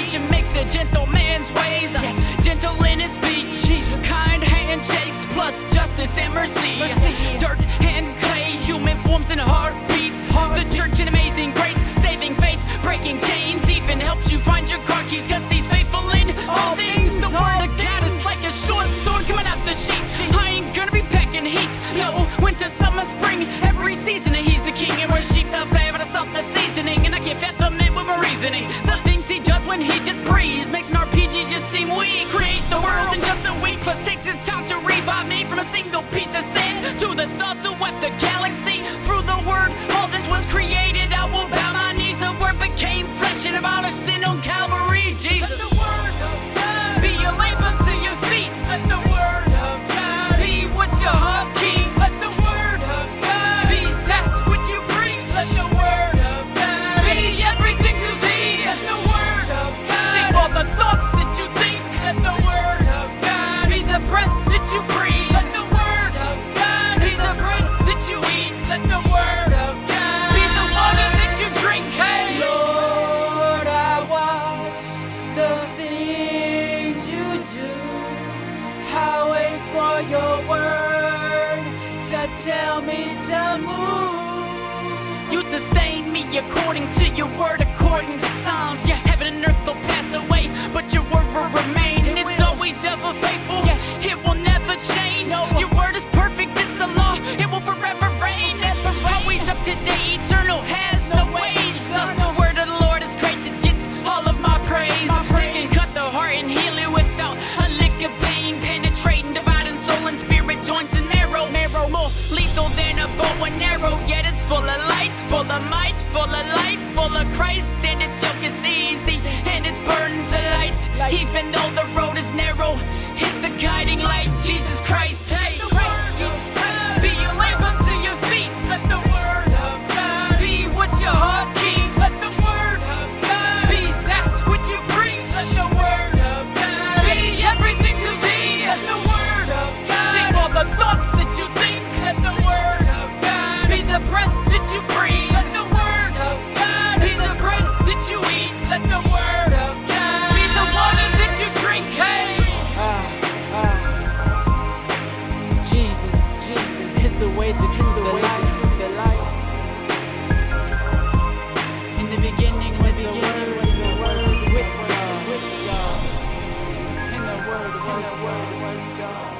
preaching makes a gentleman's ways. Gentle in his speech, kind handshakes, plus justice and mercy. Dirt and clay, human forms and heartbeats. The church, an amazing grace, saving faith, breaking chains. Even helps you find your car keys, cause he's faithful in all things. The word of God is like a short sword coming out the sheet. I ain't gonna be packing heat. No, winter, summer, spring, every season he's the king. And we're sheep, the favorite, salt, the seasoning. And I can't fathom it with my reasoning. The things he does when he just breathes makes an RPG just seem weak. Create the world in just a week, plus takes his time to revive me from a single piece of sand to the stars, throughout the galaxy. Through the word, all this was created. I will bow my knees. The word became flesh and abolished sin on Calvary. Jesus, let the word of God be your lamp unto your feet. Let the word of God be what your heart keeps. Let the word of God be that which you preach. Let the word of God be everything to thee. Let the word of God shape all the thoughts that you think. Let the word of God be the breath that you breathe. Let the word of God be the bread that you eat. Let the word of God be the water that you drink. Hey, Lord, I watch the things you do. I wait for your word to tell me to move. You sustain me according to your word, according to Psalms. Yes, heaven and earth will pass away, but your word will remain. And it's always ever faithful. Yes, it will never change. Your word is perfect, it's the law. It will forever reign. It's always up to date, eternal, has no age. The word of the Lord is great, it gets all of my praise. It can cut the heart and heal it without a lick of pain. Penetrating, dividing soul and spirit, joints and marrow. More lethal than a bow and arrow. Yet it's full of light, full of might, full of life, full of Christ. And its yoke is easy, and its burden to light. Even though the road is narrow, it's the guiding light, Jesus Christ. Hey, be your lamp unto your feet. Let the word of God be what your heart keeps. Let the word of God be that which you preach. Let the word of God be everything to thee. Let the word of God shape all the thoughts that you think. Let the word of God be the breath that you breathe. Let the word of God be the bread that you eat. Let the word of God be the water that you drink. Hey, Jesus is the way, the truth, the life. In the beginning was the word was with God, and the word was God.